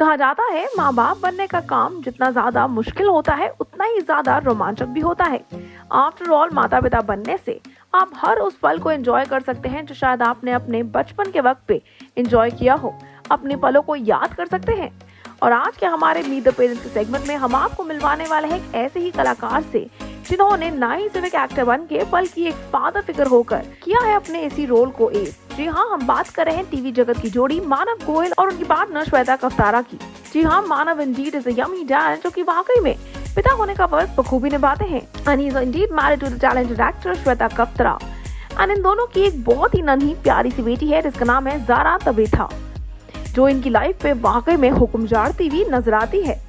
कहा जाता है माँ बाप बनने का काम जितना ज्यादा मुश्किल होता है उतना ही ज्यादा रोमांचक भी होता है। आफ्टर ऑल माता पिता बनने से आप हर उस पल को एंजॉय कर सकते हैं जो शायद आपने अपने बचपन के वक्त पे एंजॉय किया हो। अपने पलों को याद कर सकते हैं। और आज के हमारे मीट द पेरेंट्स के सेगमेंट में हम आपको मिलवाने वाले हैं एक ऐसे ही कलाकार से जिन्होंने ना ही सिर्फ एक एक्टर बन के बल्कि एक फादर फिगर होकर किया है अपने इसी रोल को एस। जी हाँ, हम बात कर रहे हैं टीवी जगत की जोड़ी मानव गोयल और उनकी पार्टनर श्वेता कफ्तारा की। जी हाँ, Manav indeed is a yummy dad जो कि वाकई में पिता होने का फर्ज बखूबी निभाते हैं। And he is indeed married to the talented actor Shweta Kaftara. And इन दोनों की एक बहुत ही नन्ही प्यारी सी बेटी है जिसका नाम है ज़ारा तबेथा, जो इनकी लाइफ पे वाकई में हुक्म झाड़ती हुई नजर आती है।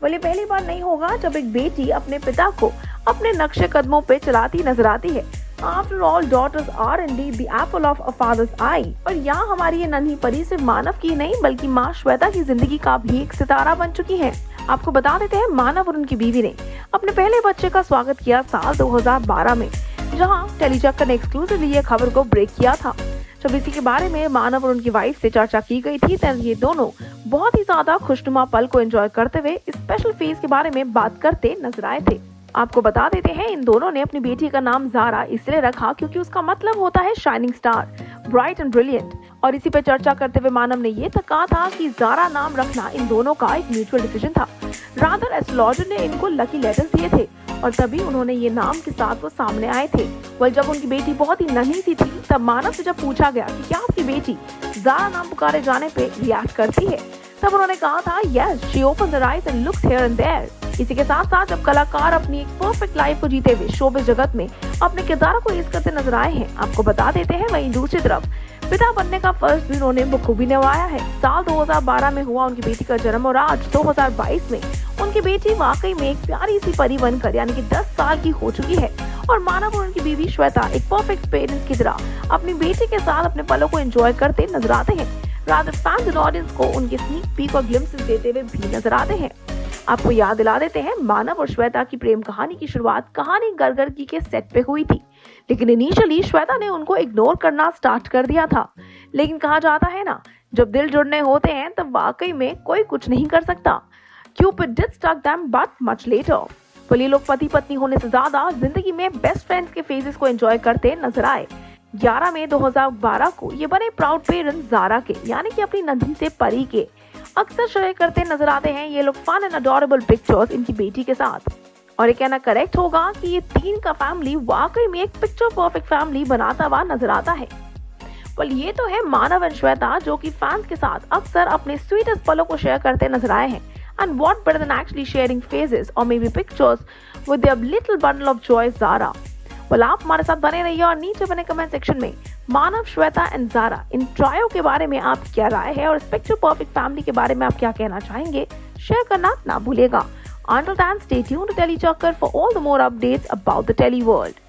बोले पहली बार नहीं होगा जब एक बेटी अपने पिता को अपने नक्शे कदमों पे चलाती नजर आती है। After all, daughters are indeed the apple of a father's eye। और यहाँ हमारी ये नन्ही परी सिर्फ मानव की नहीं बल्कि माँ श्वेता की जिंदगी का भी एक सितारा बन चुकी है। आपको बता देते हैं मानव और उनकी बीवी ने अपने पहले बच्चे का स्वागत किया साल 2012 में, जहाँ टेलीचक्कर ने एक्सक्लूसिवली ये खबर को ब्रेक किया था। जब इसी के बारे में मानव और उनकी वाइफ से चर्चा की गई थी तब ये दोनों बहुत ही ज्यादा खुशनुमा पल को एंजॉय करते हुए स्पेशल फेज के बारे में बात करते नजर आए थे। आपको बता देते हैं इन दोनों ने अपनी बेटी का नाम ज़ारा इसलिए रखा क्योंकि उसका मतलब होता है shining star, bright and brilliant. और इसी पे चर्चा करते हुए मानव ने ये तक कहा था कि ज़ारा नाम रखना इन दोनों का एक म्यूचुअल डिसीजन था। रादर एस्ट्रोलॉजर ने इनको लकी लेटर्स दिए थे और तभी उन्होंने ये नाम के साथ वो सामने आए थे। वह जब उनकी बेटी बहुत ही नन्ही सी थी तब मानव से जब पूछा गया कि क्या आपकी बेटी ज़ारा नाम पुकारे जाने पे रिएक्ट करती है, तब उन्होंने कहा था yes, she opens her eyes and looks here and there. इसी के साथ साथ जब कलाकार अपनी एक परफेक्ट लाइफ को जीते हुए शोबिज़ जगत में अपने किरदारों को इस करते नजर आए हैं, आपको बता देते हैं वहीं दूसरी तरफ पिता बनने का फर्ज भी उन्होंने बखूबी निभाया है। साल 2012 में हुआ उनकी बेटी का जन्म और आज 2022 में उनकी बेटी वाकई में एक प्यारी सी परी बनकर यानी कि 10 साल की हो चुकी है। और मानव और उनकी बीवी श्वेता एक परफेक्ट पेरेंट्स की तरह अपनी बेटी के साथ अपने पलों को एंजॉय करते नजर आते हैं। रादर फैंस एंड ऑडियंस को उनके स्नीक पीक और ग्लिम्पसेस देते हुए भी नजर आते हैं। आपको याद दिला देते हैं मानव और श्वेता की प्रेम कहानी की शुरुआत कहानी गरगरगी के सेट पे हुई थी, लेकिन इनिशियली श्वेता ने उनको इग्नोर करना स्टार्ट कर दिया था। लेकिन कहा जाता है ना, जब दिल जुड़ने होते हैं तब वाकई में कोई कुछ नहीं कर सकता। Cupid did struck them but much later। ये लोग पति पत्नी होने से ज्यादा जिंदगी में बेस्ट फ्रेंड्स के फेजेस को एंजॉय करते नजर आए। 11 मई 2012 को ये बने प्राउड पेरेंट्स ज़ारा के यानी कि अपनी नन्ही से परी के। अक्सर शेयर करते नजर आते हैं ये लोग फन एंड अडोरेबल पिक्चर्स इनकी बेटी के साथ। और ये कहना करेक्ट होगा कि ये तीन का फैमिली वाकई में एक पिक्चर परफेक्ट फैमिली बनाता हुआ नजर आता है। पर ये तो है मानव एंड श्वेता जो कि फैंस के साथ अक्सर अपने स्वीटेस्ट पलों को शेयर करते नजर आए हैं। And what better than actually sharing faces और maybe pictures with their little bundle of joy Zara. आप हमारे साथ बने रहिए और नीचे बने कमेंट सेक्शन में मानव, श्वेता एंड ज़ारा इन ट्रायो के बारे में आप क्या राय है और इस पिक्चर परफेक्ट फैमिली के बारे में आप क्या कहना चाहेंगे, शेयर करना ना भूलिएगा। Until then, stay tuned to TeleChakkar for all the more updates about the tele world.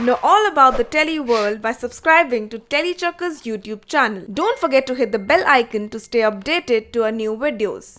Know all about the tele world by subscribing to TeleChakkar's YouTube channel. Don't forget to hit the bell icon to stay updated to our new videos.